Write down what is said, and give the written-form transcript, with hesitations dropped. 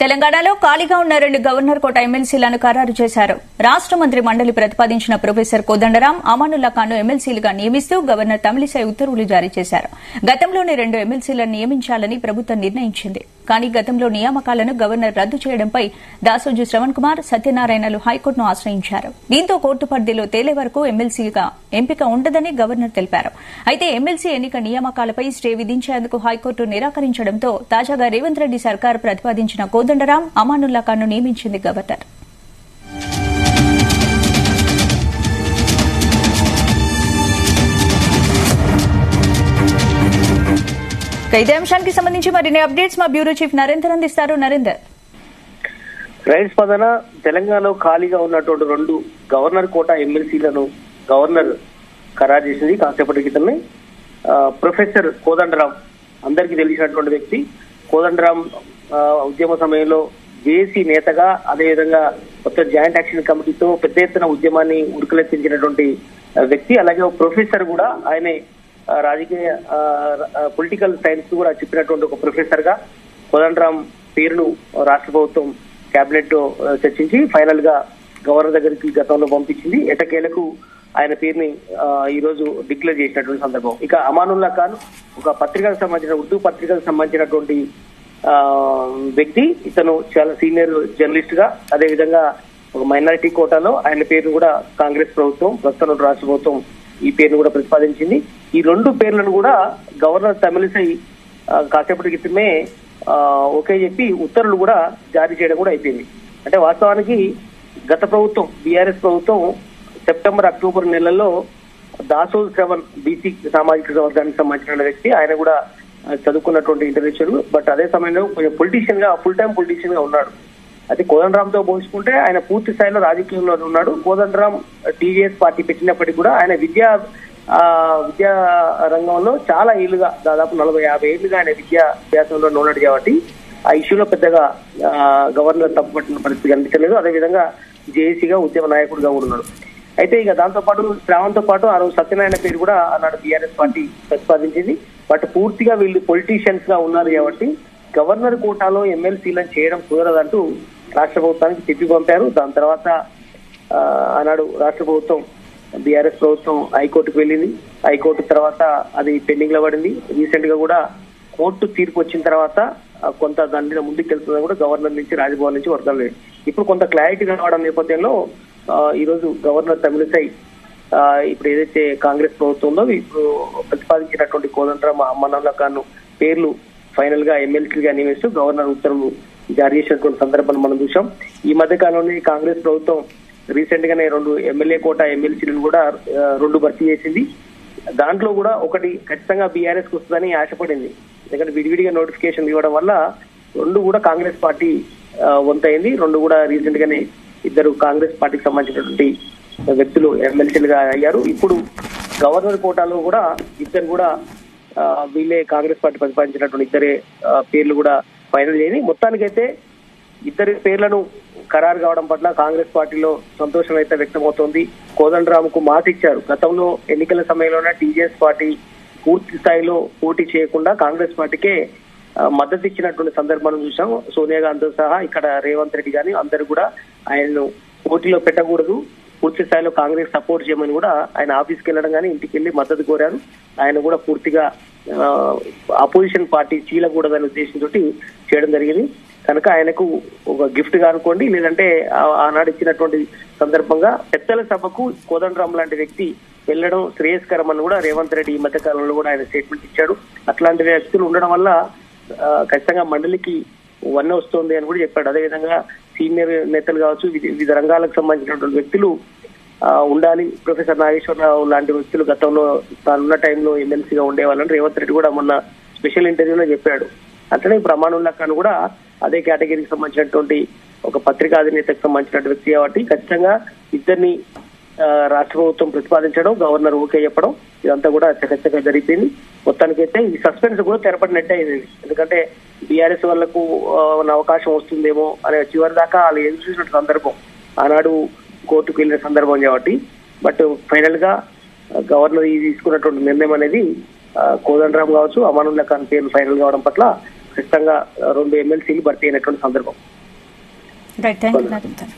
తెలంగాణలో ఖాళీగా ఉన్న 2 గవర్నర్ కోట ఎమ్మెల్సీలను ఖరారు చేశారు. రాష్ట మంత్రి మండలి ప్రతిపాదించిన ప్రొఫెసర్ కోదండరాం, అమానుల్లా ఖాన్ను ఎమ్మెల్సీలుగా నియమిస్తూ గవర్నర్ తమిళిసై ఉత్తర్వులు జారీ చేశారు. గతంలోనే 2 ఎమ్మెల్సీలను నియమించాలని ప్రభుత్వం నిర్ణయించింది. కానీ గతంలో నియామకాలను గవర్నర్ రద్దు చేయడంపై దాసోజు శ్రవణ్ కుమార్, సత్యనారాయణలు హైకోర్టును ఆశ్రయించారు. దీంతో కోర్టు పరిధిలో తేలే వరకు ఎమ్మెల్సీగా ఎంపిక ఉండదని గవర్నర్ తెలిపారు. అయితే ఎమ్మెల్సీ ఎన్నిక నియామకాలపై స్టే విధించేందుకు హైకోర్టు నిరాకరించడంతో తాజాగా రేవంత్ రెడ్డి సర్కార్ ప్రతిపాదించిన కోదండరాం, అమానుల్లా ఖాన్ను నియమించింది గవర్నర్. ఇదే అంశానికి సంబంధించి మరిన్ని అప్డేట్స్ మా బ్యూరో చీఫ్ నరేందర్ అందిస్తారు. నరేందర్, రైట్ స్పందన. తెలంగాణలో ఖాళీగా ఉన్నటువంటి 2 గవర్నర్ కోటా ఎమ్మెల్సీలను గవర్నర్ ఖరారు చేసింది కాసేపటి క్రితమే. ప్రొఫెసర్ కోదండరాం అందరికీ తెలిసినటువంటి వ్యక్తి. కోదండరాం ఉద్యమ సమయంలో జేఏసీ నేతగా, అదేవిధంగా కొత్త జాయింట్ యాక్షన్ కమిటీతో పెద్ద ఎత్తున ఉద్యమాన్ని ఉడుకులెత్తించినటువంటి వ్యక్తి. అలాగే ప్రొఫెసర్ కూడా, ఆయనే రాజకీయ పొలిటికల్ సైన్స్ కూడా చెప్పినటువంటి ఒక ప్రొఫెసర్ గా కోదండరాం పేరును రాష్ట్ర ప్రభుత్వం కేబినెట్ లో చర్చించి ఫైనల్ గా గవర్నర్ దగ్గరికి గతంలో పంపించింది. ఎటకేలకు ఆయన పేరుని ఈ రోజు డిక్లేర్ చేసినటువంటి సందర్భం. ఇక అమానుల్లా ఖాన్ ఒక పత్రికకు సంబంధించిన, ఉర్దూ పత్రికకు సంబంధించినటువంటి వ్యక్తి. ఇతను చాలా సీనియర్ జర్నలిస్ట్ గా, అదేవిధంగా ఒక మైనారిటీ కోటాలో ఆయన పేరును కూడా కాంగ్రెస్ ప్రభుత్వం, ప్రస్తుతం రాష్ట్ర ప్రభుత్వం ఈ పేరును కూడా ప్రతిపాదించింది. ఈ 2 పేర్లను కూడా గవర్నర్ తమిళిసై కాసేపటి క్రితమే ఒకే చెప్పి ఉత్తర్వులు కూడా జారీ చేయడం కూడా అయిపోయింది. అంటే వాస్తవానికి గత ప్రభుత్వం, బీఆర్ఎస్ ప్రభుత్వం సెప్టెంబర్, అక్టోబర్ నెలల్లో దాసోజు శ్రవణ్ బీసీ సామాజిక వర్గానికి సంబంధించిన వ్యక్తి. ఆయన కూడా చదువుకున్నటువంటి ఇంటర్నేషనల్, బట్ అదే సమయంలో కొంచెం పొలిటీషియన్ గా, ఫుల్ టైం పొలిటీషియన్ గా ఉన్నాడు. అయితే కోదండరాం తో పోల్చుకుంటే ఆయన పూర్తి స్థాయిలో రాజకీయంలో ఉన్నాడు. కోదండరాం టీజేఎస్ పార్టీ పెట్టినప్పటికీ కూడా ఆయన విద్యా రంగంలో చాలా ఏళ్లుగా, దాదాపు 40-50 ఏళ్లుగా ఆయన విద్యాభ్యాసంలో ఉన్నాడు. కాబట్టి ఆ ఇష్యూలో పెద్దగా గవర్నర్ తప్పుపట్టిన పరిస్థితి కనిపించలేదు. అదేవిధంగా జేఏసీగా ఉద్యమ నాయకుడిగా కూడా ఉన్నాడు. అయితే ఇక దాంతో పాటు శ్రావణ్తో పాటు ఆ రోజు సత్యనారాయణ పేరు కూడా ఆనాడు బీఆర్ఎస్ పార్టీ ప్రతిపాదించింది. బట్ పూర్తిగా వీళ్ళు పొలిటీషియన్స్ గా ఉన్నారు కాబట్టి గవర్నర్ కోటాలో ఎమ్మెల్సీలను చేయడం కుదరదంటూ రాష్ట్ర ప్రభుత్వానికి చెప్పి పంపారు. దాని తర్వాత ఆనాడు రాష్ట్ర ప్రభుత్వం, బీఆర్ఎస్ ప్రభుత్వం హైకోర్టుకు వెళ్ళింది. హైకోర్టు తర్వాత అది పెండింగ్ లో పడింది. రీసెంట్ గా కూడా కోర్టు తీర్పు వచ్చిన తర్వాత కొంత దాని మీద ముందుకు వెళ్తుందని కూడా గవర్నర్ నుంచి, రాజ్భవన్ నుంచి వర్గాలు లేదు. ఇప్పుడు కొంత క్లారిటీ రావడం నేపథ్యంలో ఈ రోజు గవర్నర్ తమిళిసై ఇప్పుడు ఏదైతే కాంగ్రెస్ ప్రభుత్వం ఉందో ఇప్పుడు ప్రతిపాదించినటువంటి కోదండరాం, అమానుల్లా ఖాన్ పేర్లు ఫైనల్ గా ఎమ్మెల్సీగా నియమిస్తూ గవర్నర్ ఉత్తర్వులు జారీ చేసినటువంటి సందర్భాన్ని మనం చూసాం. ఈ మధ్య కాలంలో కాంగ్రెస్ ప్రభుత్వం రీసెంట్ గానే 2 ఎమ్మెల్యే కోటా ఎమ్మెల్సీలను కూడా 2 భర్తీ చేసింది. దాంట్లో కూడా ఒకటి ఖచ్చితంగా బీఆర్ఎస్ కు వస్తుందని ఆశపడింది. ఎందుకంటే విడివిడిగా నోటిఫికేషన్ ఇవ్వడం వల్ల 2 కూడా కాంగ్రెస్ పార్టీ వంతైంది. 2 కూడా రీసెంట్ గానే 2 కాంగ్రెస్ పార్టీకి సంబంధించినటువంటి వ్యక్తులు ఎమ్మెల్సీలుగా అయ్యారు. ఇప్పుడు గవర్నర్ కోటాలో కూడా 2 కూడా వీళ్ళే కాంగ్రెస్ పార్టీ ప్రతిపాదించినటువంటి 2 పేర్లు కూడా ఫైనల్ చేయని. మొత్తానికైతే 2 పేర్లను ఖరారు కావడం పట్ల కాంగ్రెస్ పార్టీలో సంతోషం అయితే వ్యక్తమవుతోంది. కోదండరాంకు మాట ఇచ్చారు. గతంలో ఎన్నికల సమయంలోనే టీజేఎస్ పార్టీ పూర్తి స్థాయిలో పోటీ చేయకుండా కాంగ్రెస్ పార్టీకే మద్దతు ఇచ్చినటువంటి సందర్భాన్ని చూసాం. సోనియా గాంధీ సహా ఇక్కడ రేవంత్ రెడ్డి గాని అందరూ కూడా ఆయనను పోటీలో పెట్టకూడదు, పూర్తి స్థాయిలో కాంగ్రెస్ సపోర్ట్ చేయమని కూడా ఆయన ఆఫీస్కి వెళ్ళడం కానీ ఇంటికి వెళ్లి మద్దతు కోరారు. ఆయన కూడా పూర్తిగా అపోజిషన్ పార్టీ చీలకూడదనే ఉద్దేశంతో చేయడం జరిగింది. కనుక ఆయనకు ఒక గిఫ్ట్ గా అనుకోండి, లేదంటే ఆనాడు ఇచ్చినటువంటి సందర్భంగా పెద్దల సభకు కోదండరాం లాంటి వ్యక్తి వెళ్లడం శ్రేయస్కరం అని కూడా రేవంత్ రెడ్డి ఈ మధ్య కాలంలో కూడా ఆయన స్టేట్మెంట్ ఇచ్చాడు. అట్లాంటి వ్యక్తులు ఉండడం వల్ల ఖచ్చితంగా మండలికి వన్నె వస్తుంది అని కూడా చెప్పాడు. అదేవిధంగా సీనియర్ నేతలు కావచ్చు, వివిధ రంగాలకు సంబంధించినటువంటి వ్యక్తులు ఉండాలి. ప్రొఫెసర్ నాగేశ్వరరావు లాంటి వ్యక్తులు గతంలో తానున్న టైంలో ఎమ్మెల్సీగా ఉండేవాళ్ళని రేవంత్ రెడ్డి కూడా మొన్న స్పెషల్ ఇంటర్వ్యూలో చెప్పాడు. అట్లనే ఇప్పుడు అమానుల్లా ఖాన్ కూడా అదే కేటగిరీకి సంబంధించినటువంటి ఒక పత్రికా అధినేతకు సంబంధించిన వ్యక్తి కాబట్టి ఖచ్చితంగా 2 రాష్ట్ర ప్రభుత్వం ప్రతిపాదించడం, గవర్నర్ ఓకే చెప్పడం, ఇదంతా కూడా చకచక జరిగిపోయింది. మొత్తానికైతే ఈ సస్పెన్స్ కూడా తెరపడినట్టే అయింది. ఎందుకంటే బీఆర్ఎస్ వాళ్లకు అవకాశం వస్తుందేమో అనే చివరి దాకా వాళ్ళు ఎదురు చూసిన సందర్భం ఆనాడు కోర్టుకు వెళ్ళిన సందర్భం కాబట్టి. బట్ ఫైనల్ గా గవర్నర్ తీసుకున్నటువంటి నిర్ణయం అనేది కోదండరాం కావచ్చు, అమానుల్లా ఖాన్ పేర్లు ఫైనల్ కావడం పట్ల ఖచ్చితంగా 2 ఎమ్మెల్సీలు భర్తీ అయినటువంటి సందర్భం. Right, thank you.